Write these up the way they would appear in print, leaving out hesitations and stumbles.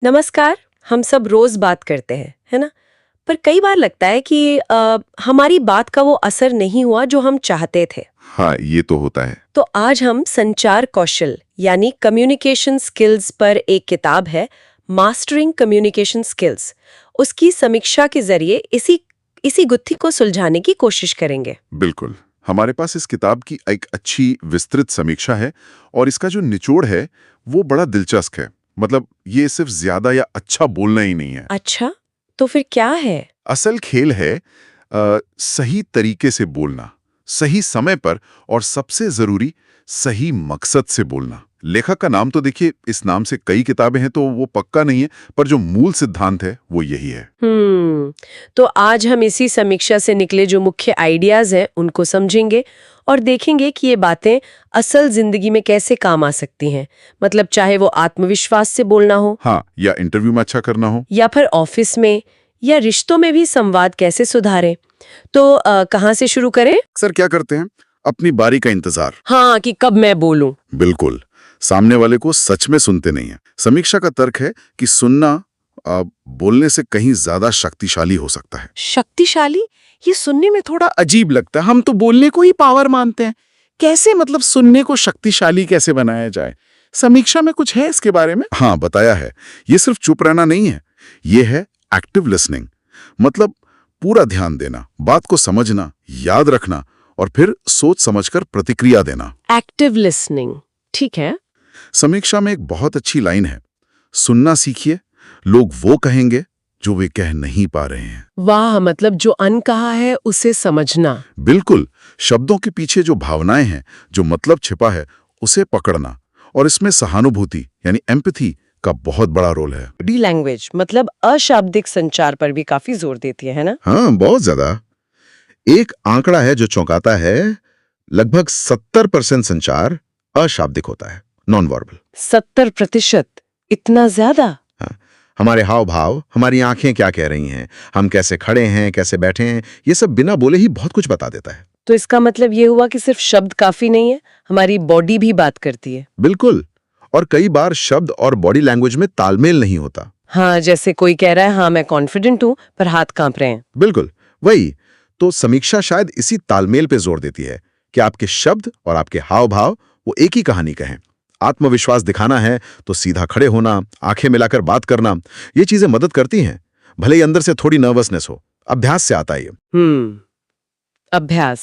नमस्कार। हम सब रोज बात करते हैं, है ना? पर कई बार लगता है कि हमारी बात का वो असर नहीं हुआ जो हम चाहते थे। हाँ, ये तो होता है। तो आज हम संचार कौशल यानी कम्युनिकेशन स्किल्स पर एक किताब है, मास्टरिंग कम्युनिकेशन स्किल्स। उसकी समीक्षा के जरिए इसी गुत्थी को सुलझाने की कोशिश करेंगे। बिल्कुल। हमारे पास इस किताब की एक अच्छी विस्तृत समीक्षा है और इसका जो निचोड़ है, वो बड़ा दिलचस्प है। मतलब ये सिर्फ ज्यादा या अच्छा बोलना ही नहीं है। अच्छा, तो फिर क्या है? असल खेल है सही तरीके से बोलना, सही समय पर और सबसे जरूरी सही मकसद से बोलना। लेखक का नाम तो देखिए, इस नाम से कई किताबें हैं तो वो पक्का नहीं है, पर जो मूल सिद्धांत है वो यही है। तो आज हम इसी समीक्षा से निकले जो मुख्य आइडियाज हैं उनको समझेंगे और देखेंगे कि ये बातें असल जिंदगी में कैसे काम आ सकती हैं। मतलब चाहे वो आत्मविश्वास से बोलना हो, हाँ, या इंटरव्यू में अच्छा करना हो। या फिर ऑफिस में या रिश्तों में भी संवाद कैसे सुधारें। तो कहाँ से शुरू करें? अक्सर क्या करते हैं, अपनी बारी का इंतजार। हाँ, कि कब मैं बोलूं। बिल्कुल, सामने वाले को सच में सुनते नहीं है। समीक्षा का तर्क है कि सुनना बोलने से कहीं ज्यादा शक्तिशाली हो सकता है। शक्तिशाली? ये सुनने में थोड़ा अजीब लगता है। हम तो बोलने को ही पावर मानते हैं। कैसे मतलब सुनने को शक्तिशाली कैसे बनाया जाए? समीक्षा में कुछ है इसके बारे में? हाँ, बताया है। ये सिर्फ चुप रहना नहीं है, ये है एक्टिव लिसनिंग। मतलब पूरा ध्यान देना, बात को समझना, याद रखना और फिर सोच समझकर प्रतिक्रिया देना। एक्टिव लिसनिंग, ठीक है। समीक्षा में एक बहुत अच्छी लाइन है, सुनना सीखिए, लोग वो कहेंगे जो वे कह नहीं पा रहे हैं। वाह, मतलब जो अनकहा है उसे समझना। बिल्कुल, शब्दों के पीछे जो भावनाएं हैं, जो मतलब छिपा है, उसे पकड़ना। और इसमें सहानुभूति यानी एम्पैथी का बहुत बड़ा रोल है। बॉडी लैंग्वेज मतलब अशाब्दिक संचार पर भी काफी जोर देती है ना? हाँ, बहुत ज्यादा। एक आंकड़ा है जो चौंकाता है, लगभग 70% संचार अशाब्दिक होता है, नॉन वर्बल। 70%? इतना ज्यादा? हाँ, हमारे हाव भाव, हमारी आंखें क्या कह रही हैं, हम कैसे खड़े हैं, कैसे बैठे हैं, ये सब बिना बोले ही बहुत कुछ बता देता है। तो इसका मतलब ये हुआ कि सिर्फ शब्द काफी नहीं है, हमारी बॉडी भी बात करती है। बिल्कुल। और कई बार शब्द और बॉडी लैंग्वेज में तालमेल नहीं होता। हाँ, जैसे कोई कह रहा है हाँ मैं कॉन्फिडेंट हूँ, पर हाथ कांप रहे हैं। बिल्कुल वही। तो समीक्षा शायद इसी तालमेल पे जोर देती है कि आपके शब्द और आपके हाव भाव वो एक ही कहानी कहें। आत्मविश्वास दिखाना है तो सीधा खड़े होना, आंखें मिलाकर बात करना, ये चीजें मदद करती हैं, भले ही अंदर से थोड़ी नर्वसनेस हो। अभ्यास से आता है ये। अभ्यास।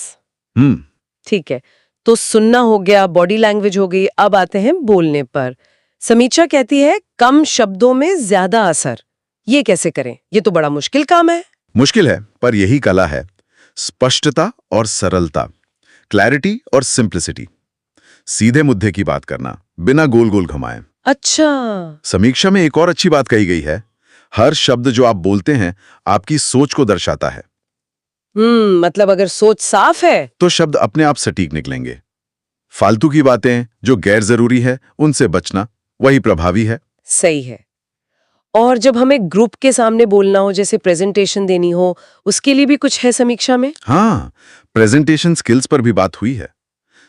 हम्म ठीक है। तो सुनना हो गया, बॉडी लैंग्वेज हो गई, अब आते हैं बोलने पर। समीक्षा कहती है कम शब्दों में ज्यादा असर। ये कैसे करें? ये तो बड़ा मुश्किल काम है। मुश्किल है, पर यही कला है। स्पष्टता और सरलता, क्लैरिटी और सिंप्लिसिटी। सीधे मुद्दे की बात करना, बिना गोल गोल घुमाए। अच्छा। समीक्षा में एक और अच्छी बात कही गई है, हर शब्द जो आप बोलते हैं आपकी सोच को दर्शाता है। मतलब अगर सोच साफ है तो शब्द अपने आप सटीक निकलेंगे। फालतू की बातें जो गैर जरूरी है उनसे बचना वही प्रभावी है। सही है। और जब हमें ग्रुप के सामने बोलना हो, जैसे प्रेजेंटेशन देनी हो, उसके लिए भी कुछ है समीक्षा में? हाँ, प्रेजेंटेशन स्किल्स पर भी बात हुई है।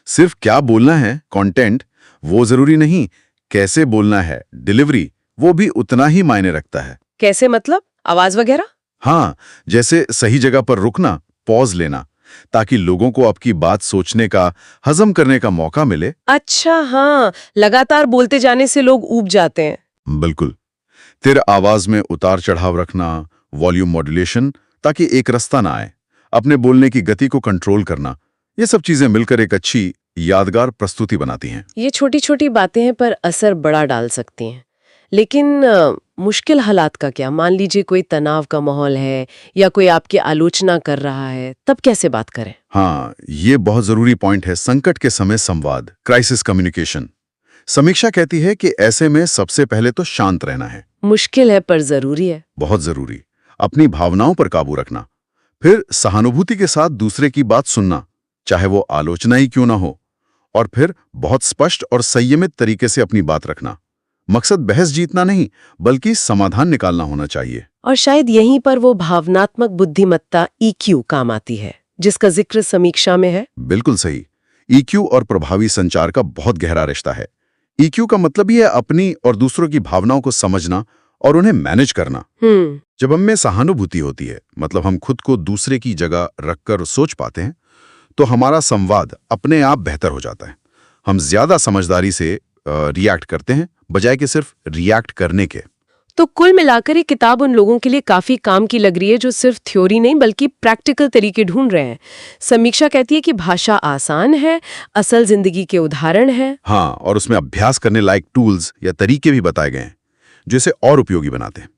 सिर्फ क्या बोलना है, कंटेंट, वो जरूरी नहीं, कैसे बोलना है, डिलीवरी, वो भी उतना ही मायने रखता है। कैसे मतलब? आवाज वगैरह? हाँ, जैसे सही जगह पर रुकना, पॉज लेना, ताकि लोगों को आपकी बात सोचने का, हजम करने का मौका मिले। अच्छा, हाँ, लगातार बोलते जाने से लोग ऊब जाते हैं। बिल्कुल। तेरे आवाज में उतार चढ़ाव रखना, वॉल्यूम मॉड्यूलेशन, ताकि एक रास्ता ना आए, अपने बोलने की गति को कंट्रोल करना, ये सब चीजें मिलकर एक अच्छी यादगार प्रस्तुति बनाती हैं। ये छोटी छोटी बातें हैं पर असर बड़ा डाल सकती हैं। लेकिन मुश्किल हालात का क्या? मान लीजिए कोई तनाव का माहौल है या कोई आपकी आलोचना कर रहा है, तब कैसे बात करें? हाँ, ये बहुत जरूरी पॉइंट है। संकट के समय संवाद, क्राइसिस कम्युनिकेशन। समीक्षा कहती है कि ऐसे में सबसे पहले तो शांत रहना है। मुश्किल है पर जरूरी है। बहुत जरूरी। अपनी भावनाओं पर काबू रखना, फिर सहानुभूति के साथ दूसरे की बात सुनना, चाहे वो आलोचना ही क्यों ना हो, और फिर बहुत स्पष्ट और संयमित तरीके से अपनी बात रखना। मकसद बहस जीतना नहीं, बल्कि समाधान निकालना होना चाहिए। और शायद यहीं पर वो भावनात्मक बुद्धिमत्ता EQ काम आती है, जिसका जिक्र समीक्षा में है। बिल्कुल सही। EQ और प्रभावी संचार का बहुत गहरा रिश्ता है। EQ का मतलब ही है अपनी और दूसरों की भावनाओं को समझना और उन्हें मैनेज करना। हम्म। जब हम में सहानुभूति होती है, मतलब हम खुद को दूसरे की जगह रखकर सोच पाते हैं, तो हमारा संवाद अपने आप बेहतर हो जाता है। हम ज्यादा समझदारी से रिएक्ट करते हैं, बजाय कि सिर्फ रिएक्ट करने के। तो कुल मिलाकर ये किताब उन लोगों के लिए काफी काम की लग रही है जो सिर्फ थ्योरी नहीं बल्कि प्रैक्टिकल तरीके ढूंढ रहे हैं। समीक्षा कहती है कि भाषा आसान है, असल जिंदगी के उदाहरण है। हाँ, और उसमें अभ्यास करने लायक टूल्स या तरीके भी बताए गए हैं जो इसे और उपयोगी बनाते हैं।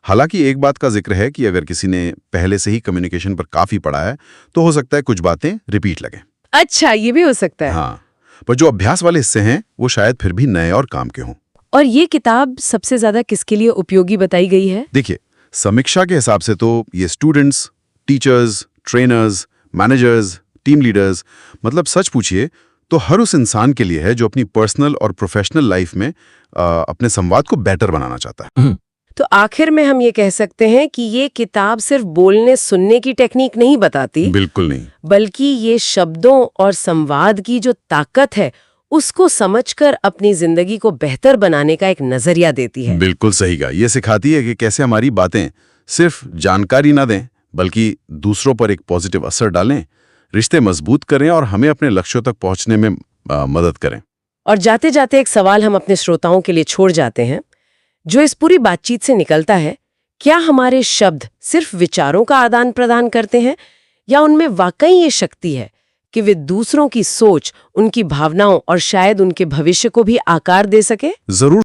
हालांकि एक बात का जिक्र है कि अगर किसी ने पहले से ही कम्युनिकेशन पर काफी पढ़ा है तो हो सकता है कुछ बातें रिपीट लगें। अच्छा, ये भी हो सकता है। हाँ, पर जो अभ्यास वाले हिस्से हैं वो शायद फिर भी नए और काम के हों। और ये किताब सबसे ज्यादा किसके लिए उपयोगी बताई गई है? देखिए, समीक्षा के हिसाब से तो ये students, teachers, trainers, managers, team leaders, मतलब सच पूछिए तो हर उस इंसान के लिए है जो अपनी पर्सनल और प्रोफेशनल लाइफ में अपने संवाद को बेटर बनाना चाहता है। तो आखिर में हम ये कह सकते हैं कि ये किताब सिर्फ बोलने सुनने की टेक्निक नहीं बताती, बिल्कुल नहीं, बल्कि ये शब्दों और संवाद की जो ताकत है उसको समझकर अपनी जिंदगी को बेहतर बनाने का एक नजरिया देती है। बिल्कुल सही कहा। ये सिखाती है कि कैसे हमारी बातें सिर्फ जानकारी ना दें, बल्कि दूसरों पर एक पॉजिटिव असर डालें, रिश्ते मजबूत करें और हमें अपने लक्ष्यों तक पहुंचने में मदद करें। और जाते जाते एक सवाल हम अपने श्रोताओं के लिए छोड़ जाते हैं, जो इस पूरी बातचीत से निकलता है, क्या हमारे शब्द सिर्फ विचारों का आदान प्रदान करते हैं या उनमें वाकई ये शक्ति है कि वे दूसरों की सोच, उनकी भावनाओं और शायद उनके भविष्य को भी आकार दे सके? जरूर